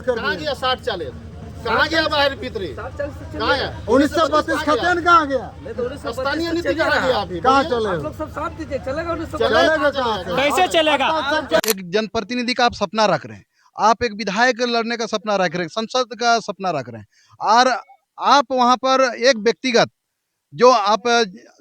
कहाँ गया 60-40? कहाँ गया बाहर भीतरी? कहाँ है 1932 खतन कहाँ गया? स्थानीय नीति कहाँ गया अभी? कहाँ चले? आप लोग सब साथ दीजिए, चलेगा चलेगा कहाँ से? कैसे चलेगा? एक जनप्रतिनिधि का आप सपना रख रहे हैं, आप एक विधायक लड़ने का सपना रख रहे हैं, संसद का सपना रख रहे हैं, और आप वहां पर एक व्यक्तिगत जो आप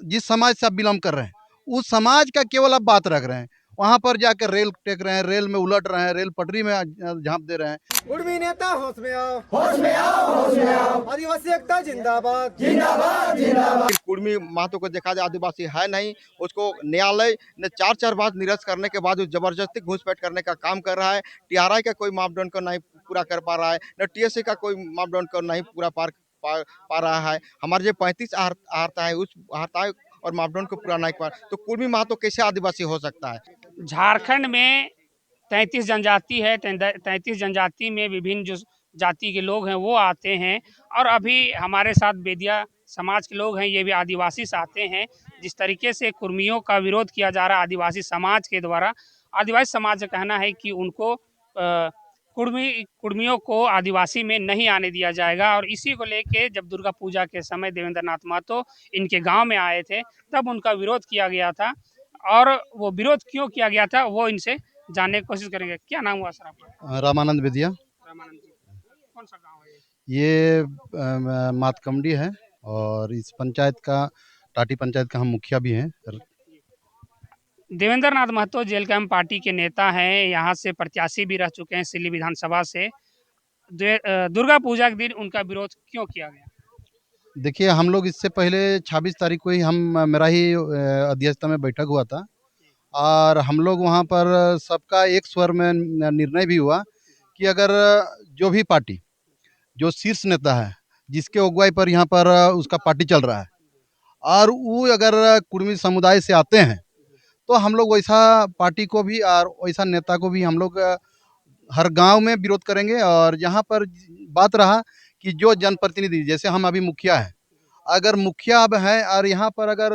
जिस समाज से आप बिलोंग कर रहे हैं उस समाज का केवल आप बात रख रहे हैं, वहां पर जाकर रेल टेक रहे हैं, रेल में उलट रहे हैं, रेल पटरी में झांप दे रहे हैं। उर्मी नेता होश में आओ, होश में आओ, होश में आओ। आदिवासी एकता जिंदाबाद, जिंदाबाद, जिंदाबाद। कुर्मी महतो को देखा जाए आदिवासी है नहीं, उसको न्यायालय ने 4 बार निरस्त करने के बाद जबरदस्ती घूसपैठ करने का काम कर रहा है। टीआरआई का कोई मापदंड को नहीं पूरा कर पा रहा है, न टीएससी का कोई मापदंड को नहीं पूरा पा रहा है। हमारे जो 35 आहर्ता है उस आहर्ता और मापदंड को पूरा नहीं पा, तो कुर्मी महतो कैसे आदिवासी हो सकता है? झारखंड में 33 जनजाति है। 33 जनजाति में विभिन्न जो जाति के लोग हैं वो आते हैं, और अभी हमारे साथ बेदिया समाज के लोग हैं, ये भी आदिवासी से आते हैं। जिस तरीके से कुर्मियों का विरोध किया जा रहा है आदिवासी समाज के द्वारा, आदिवासी समाज का कहना है कि उनको कुर्मियों को आदिवासी में नहीं आने दिया जाएगा। और इसी को लेके जब दुर्गा पूजा के समय देवेंद्र नाथ महतो इनके गांव में आए थे तब उनका विरोध किया गया था, और वो विरोध क्यों किया गया था वो इनसे जानने की कोशिश करेंगे। क्या नाम हुआ सर आपका? रामानंद विद्या। रामानंद जी, कौन सा गांव है ये? मातकमडी है, और इस पंचायत का टाटी पंचायत का हम मुखिया भी हैं। देवेंद्र नाथ महतो जेल कैंप पार्टी के नेता हैं, यहाँ से प्रत्याशी भी रह चुके हैं सिल्ली विधानसभा से। दुर्गा पूजा के दिन उनका विरोध क्यों किया गया? देखिए, हम लोग इससे पहले 26 तारीख को ही मेरा ही अध्यक्षता में बैठक हुआ था, और हम लोग वहाँ पर सबका एक स्वर में निर्णय भी हुआ कि अगर जो भी पार्टी जो शीर्ष नेता है जिसके अगुवाई पर यहाँ पर उसका पार्टी चल रहा है, और वो अगर कुर्मी समुदाय से आते हैं तो हम लोग वैसा पार्टी को भी और वैसा नेता को भी हम लोग हर गांव में विरोध करेंगे। और यहाँ पर बात रहा कि जो जनप्रतिनिधि, जैसे हम अभी मुखिया हैं, अगर मुखिया अब हैं और यहाँ पर अगर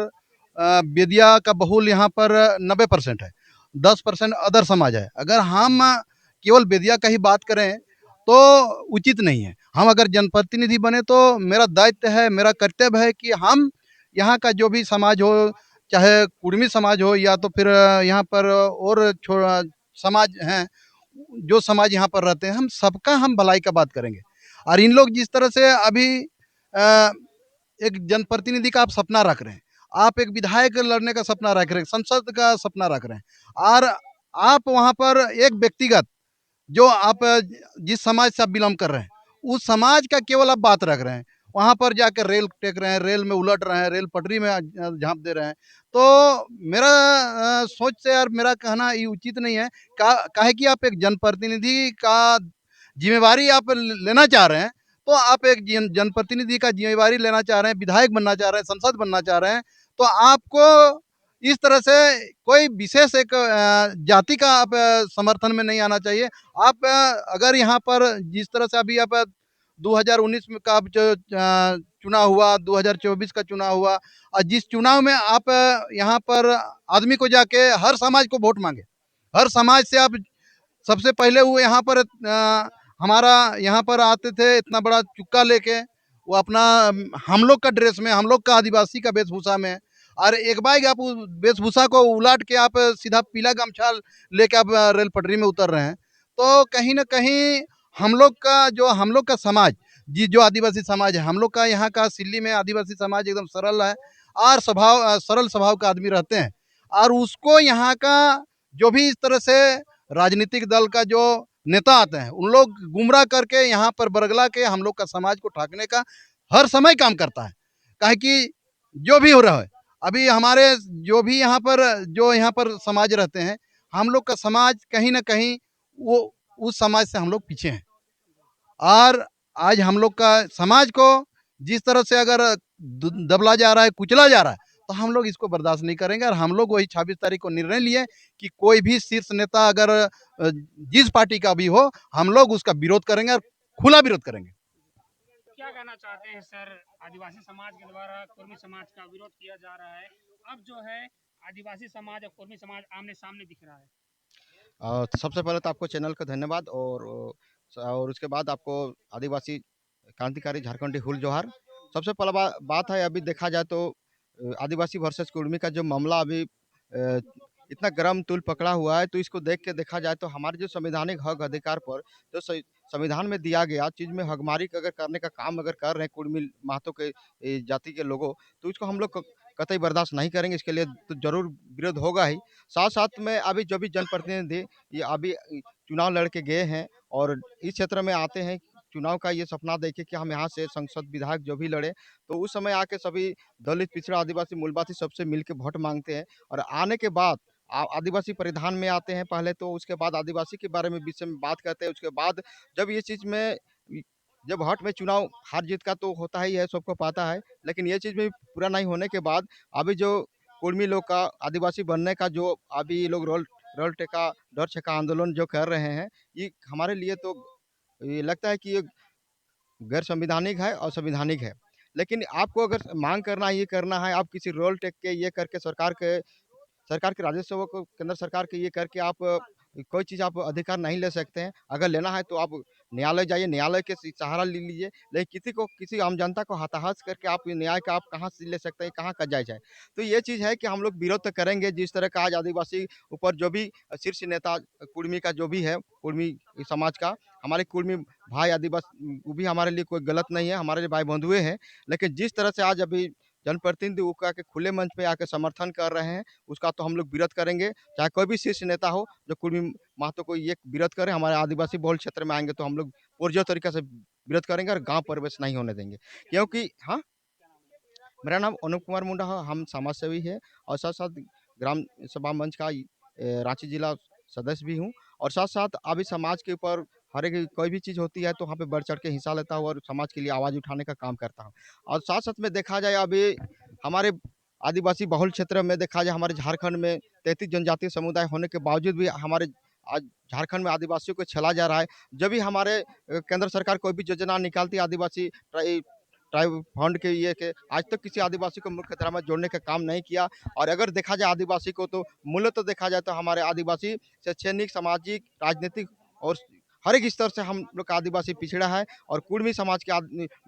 बेदिया का बहुल यहाँ पर 90% है, 10% अदर समाज है, अगर हम केवल बेदिया का ही बात करें तो उचित नहीं है। हम अगर जनप्रतिनिधि बने तो मेरा दायित्व है, मेरा कर्तव्य है कि हम यहाँ का जो भी समाज हो, चाहे कुर्मी समाज हो या तो फिर यहाँ पर और समाज हैं, जो समाज यहाँ पर रहते हैं, हम सबका हम भलाई का बात करेंगे। और इन लोग जिस तरह से अभी एक जनप्रतिनिधि का आप सपना रख रहे हैं, आप एक विधायक लड़ने का सपना रख रहे हैं, संसद का सपना रख रहे हैं, और आप वहाँ पर एक व्यक्तिगत जो आप जिस समाज से आप बिलोंग कर रहे हैं उस समाज का केवल आप बात रख रहे हैं, वहाँ पर जाकर रेल टेक रहे हैं, रेल में उलट रहे हैं, रेल पटरी में झांप दे रहे हैं। तो मेरा सोच से यार मेरा कहना ये उचित नहीं है। काहे कि आप एक जनप्रतिनिधि का जिम्मेवारी आप लेना चाह रहे हैं, तो आप एक जनप्रतिनिधि का जिम्मेवारी लेना चाह रहे हैं, विधायक बनना चाह रहे हैं, संसद बनना चाह रहे हैं, तो आपको इस तरह से कोई विशेष एक जाति का आप समर्थन में नहीं आना चाहिए। आप अगर यहाँ पर जिस तरह से अभी आप 2019 में का जो चुनाव हुआ, 2024 का चुनाव हुआ, और जिस चुनाव में आप यहाँ पर आदमी को जाके हर समाज को वोट मांगे, हर समाज से आप सबसे पहले वो यहाँ पर हमारा यहाँ पर आते थे इतना बड़ा चुक्का लेके, वो अपना हम लोग का ड्रेस में, हम लोग का आदिवासी का वेशभूषा में, और एक बार आप उस वेशभूषा को उलाट के आप सीधा पीला गमछा लेके आप रेल पटरी में उतर रहे हैं। तो कहीं ना कहीं हम लोग का समाज जो आदिवासी समाज है, हम लोग का यहाँ का सिल्ली में आदिवासी समाज एकदम सरल है, और सरल स्वभाव का आदमी रहते हैं, और उसको यहाँ का जो भी इस तरह से राजनीतिक दल का जो नेता आते हैं उन लोग गुमराह करके यहाँ पर बरगला के हम लोग का समाज को ठाकने का हर समय काम करता है। काहे कि जो भी हो रहा है अभी हमारे जो भी यहाँ पर समाज रहते हैं, हम लोग का समाज कहीं ना कहीं वो उस समाज से हम लोग पीछे हैं, और आज हम लोग का समाज को जिस तरह से अगर दबला जा रहा है, कुचला जा रहा है, तो हम लोग इसको बर्दाश्त नहीं करेंगे। और हम लोग वही 26 तारीख को निर्णय लिए कि कोई भी शीर्ष नेता अगर जिस पार्टी का भी हो, हम लोग उसका विरोध करेंगे और खुला विरोध करेंगे। क्या कहना चाहते हैं सर? आदिवासी समाज के द्वारा कुर्मी समाज का विरोध किया जा रहा है, अब जो है आदिवासी समाज और कुर्मी समाज आमने सामने दिख रहा है। सबसे पहले तो आपको चैनल का धन्यवाद, और और उसके बाद आपको आदिवासी क्रांतिकारी झारखंडी हुल जोहार। सबसे पहला बात है, अभी देखा जाए तो आदिवासी वर्सेस कुर्मी का जो मामला अभी इतना गर्म तूल पकड़ा हुआ है, तो इसको देख के देखा जाए तो हमारे जो संवैधानिक हक अधिकार पर जो संविधान में दिया गया चीज़ में हकमारी अगर करने का काम अगर कर रहे हैं कुर्मी महतो के जाति के लोगों, तो इसको हम लोग कतई बर्दाश्त नहीं करेंगे। इसके लिए तो जरूर विरोध होगा ही। साथ साथ में अभी जो भी जनप्रतिनिधि ये अभी चुनाव लड़ के गए हैं और इस क्षेत्र में आते हैं, चुनाव का ये सपना देखे कि हम यहाँ से संसद विधायक जो भी लड़े, तो उस समय आके सभी दलित पिछड़ा आदिवासी मूलवासी सबसे मिल के वोट मांगते हैं और आने के बाद आदिवासी परिधान में आते हैं पहले, तो उसके बाद आदिवासी के बारे में विषय में बात करते हैं। उसके बाद जब ये चीज़ में जब हट में चुनाव हार जीत का तो होता ही है, सबको पता है, लेकिन ये चीज़ में पूरा नहीं होने के बाद अभी जो कुर्मी लोग का आदिवासी बनने का जो अभी ये लोग रोल टेका डर छेका आंदोलन जो कर रहे हैं, ये हमारे लिए तो ये लगता है कि ये गैर संविधानिक है और संविधानिक है। लेकिन आपको अगर मांग करना है, ये करना है, आप किसी रोल टेक के ये करके सरकार के राजस्व को केंद्र सरकार के ये करके आप कोई चीज़ आप अधिकार नहीं ले सकते हैं। अगर लेना है तो आप न्यायालय जाइए, न्यायालय के सहारा ले लीजिए, लेकिन किसी आम जनता को हताहत करके आप न्याय का आप कहाँ से ले सकते हैं, कहाँ का जायज़ है। तो ये चीज़ है कि हम लोग विरोध तो करेंगे। जिस तरह का आज आदिवासी ऊपर जो भी शीर्ष नेता कुर्मी का जो भी है, कुर्मी समाज का, हमारे कुर्मी भाई आदिवासी वो भी हमारे लिए कोई गलत नहीं है, हमारे लिए भाई बंधुए हैं। लेकिन जिस तरह से आज अभी जनप्रतिनिधि वो आके खुले मंच पे आके समर्थन कर रहे हैं, उसका तो हम लोग विरोध करेंगे। चाहे कोई भी शीर्ष नेता हो जो कुर्मी महतो को ये विरोध करे, हमारे आदिवासी बहुल क्षेत्र में आएंगे तो हम लोग पुरजोर तरीके से विरोध करेंगे और गांव प्रवेश नहीं होने देंगे। क्योंकि हाँ, मेरा नाम अनुप कुमार मुंडा है, हम समाज सेवी है और साथ साथ ग्राम सभा मंच का रांची जिला सदस्य भी हूँ। और साथ साथ अभी समाज के ऊपर हर एक कोई भी चीज़ होती है तो वहाँ पे बढ़ चढ़ के हिस्सा लेता हूँ और समाज के लिए आवाज़ उठाने का काम करता हूँ। और साथ साथ में देखा जाए अभी हमारे आदिवासी बहुल क्षेत्र में देखा जाए, हमारे झारखंड में 33 जनजातीय समुदाय होने के बावजूद भी हमारे आज झारखंड में आदिवासियों को छला जा रहा है। जब भी हमारे केंद्र सरकार कोई भी योजना निकालती है आदिवासी ट्राइब फंड के ये के, आज तक किसी आदिवासी को मुख्य धारा में जोड़ने का काम नहीं किया। और अगर देखा जाए आदिवासी को तो मूल्य देखा जाए तो हमारे आदिवासी शैक्षणिक, सामाजिक, राजनीतिक और हर एक स्तर से हम लोग का आदिवासी पिछड़ा है। और कुर्मी समाज के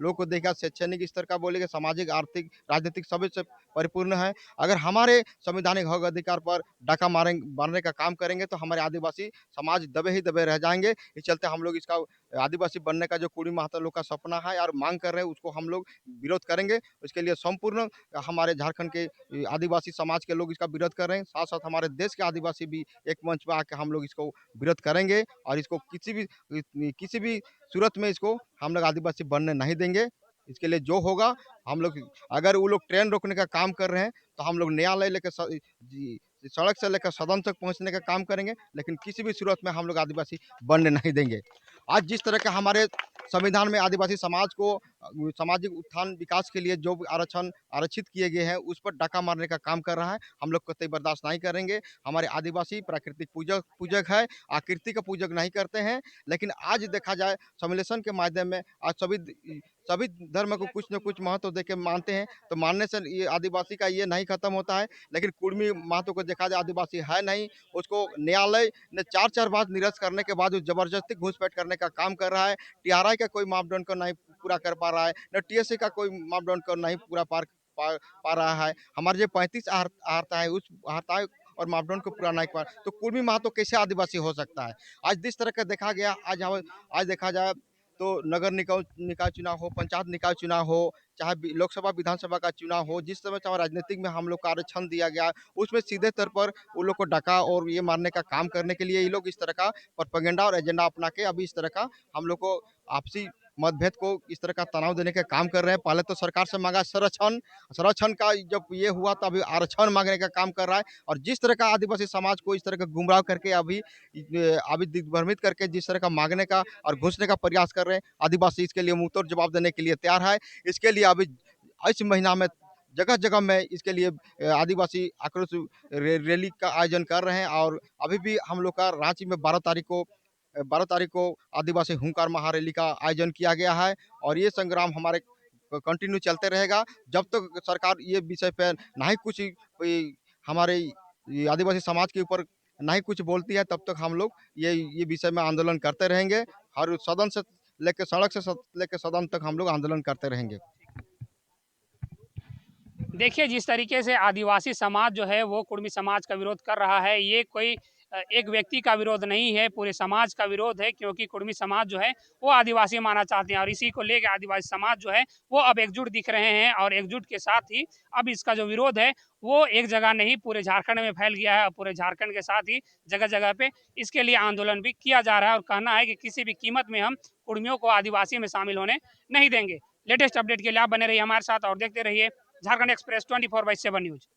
लोग को देखा शैक्षणिक स्तर का बोलेगा, सामाजिक, आर्थिक, राजनीतिक सभी से परिपूर्ण है। अगर हमारे संवैधानिक हक अधिकार पर डाका मारने का काम करेंगे तो हमारे आदिवासी समाज दबे ही दबे रह जाएंगे। इस चलते हम लोग इसका आदिवासी बनने का जो कुर्मी महतो लोग का सपना है और मांग कर रहे हैं, उसको हम लोग विरोध करेंगे। उसके लिए संपूर्ण हमारे झारखंड के आदिवासी समाज के लोग इसका विरोध कर रहे हैं। साथ साथ हमारे देश के आदिवासी भी एक मंच पर आकर हम लोग इसको विरोध करेंगे और इसको किसी भी सूरत में इसको हम लोग आदिवासी बनने नहीं देंगे। इसके लिए जो होगा हम लोग, अगर वो लोग ट्रेन रोकने का काम कर रहे हैं तो हम लोग न्यायालय लेकर सड़क से लेकर सदन तक पहुंचने का काम करेंगे, लेकिन किसी भी सूरत में हम लोग आदिवासी बनने नहीं देंगे। आज जिस तरह का हमारे संविधान में आदिवासी समाज को सामाजिक उत्थान विकास के लिए जो आरक्षित किए गए हैं उस पर डाका मारने का काम कर रहा है, हम लोग कतई बर्दाश्त नहीं करेंगे। हमारे आदिवासी प्राकृतिक पूजक है, आकृति का पूजक नहीं करते हैं। लेकिन आज देखा जाए सम्मेलन के माध्यम में आज सभी धर्म को कुछ न कुछ महत्व देके मानते हैं, तो मानने से ये आदिवासी का ये नहीं खत्म होता है। लेकिन कुर्मी महतो को देखा जाए आदिवासी है नहीं, उसको न्यायालय ने 4 बार निरस्त करने के बाद जबरदस्ती घूसपैठ करने का काम कर रहा है। टीआरआई का कोई मापदंड को नहीं पूरा कर पा रहा है, न टीएससी का कोई मापदंड को नहीं पूरा पा रहा है। हमारे जो 35 आहर्ता है उस आहर्ता और मापदंड को पूरा नहीं पा, तो कुर्मी महतो कैसे आदिवासी हो सकता है। आज जिस तरह का देखा गया, आज देखा जाए तो नगर निकाय चुनाव हो, पंचायत निकाय चुनाव हो, चाहे लोकसभा विधानसभा का चुनाव हो, जिस समय चाहे राजनीतिक में हम लोग का आरक्षण दिया गया, उसमें सीधे तौर पर वो लोग को डाका और ये मारने का काम करने के लिए ये लोग इस तरह का प्रोपेगेंडा और एजेंडा अपना के अभी इस तरह का हम लोग को आपसी मतभेद को इस तरह का तनाव देने का काम कर रहे हैं। पहले तो सरकार से मांगा संरक्षण का, जब ये हुआ तो अभी आरक्षण मांगने का काम कर रहा है। और जिस तरह का आदिवासी समाज को इस तरह का गुमराह करके अभी दिग्भ्रमित करके जिस तरह का मांगने का और घुसने का प्रयास कर रहे हैं, आदिवासी इसके लिए मुंहतोड़ जवाब देने के लिए तैयार है। इसके लिए अभी इस महीना में जगह जगह में इसके लिए आदिवासी आक्रोश रैली का आयोजन कर रहे हैं। और अभी भी हम लोग का रांची में 12 तारीख को आदिवासी हुंकार महारैली का आयोजन किया गया है। और ये संग्राम हमारे कंटिन्यू चलते रहेगा जब तक सरकार ये विषय पर नहीं कुछ हमारे आदिवासी समाज के ऊपर नहीं कुछ बोलती है, तब तक हम लोग ये विषय में आंदोलन करते रहेंगे। हर सदन से लेकर सड़क से लेकर सदन तक हम लोग आंदोलन करते रहेंगे। देखिए, जिस तरीके से आदिवासी समाज जो है वो कुर्मी समाज का विरोध कर रहा है, ये कोई एक व्यक्ति का विरोध नहीं है, पूरे समाज का विरोध है, क्योंकि कुर्मी समाज जो है वो आदिवासी माना चाहते हैं और इसी को लेकर आदिवासी समाज जो है वो अब एकजुट दिख रहे हैं और एकजुट के साथ ही अब इसका जो विरोध है वो एक जगह नहीं पूरे झारखंड में फैल गया है और पूरे झारखंड के साथ ही जगह जगह पे इसके लिए आंदोलन भी किया जा रहा है और कहना है कि किसी भी कीमत में हम कुर्मियों को आदिवासी में शामिल होने नहीं देंगे। लेटेस्ट अपडेट के लिए आप बने रहिए हमारे साथ और देखते रहिए झारखंड एक्सप्रेस 24/7 न्यूज।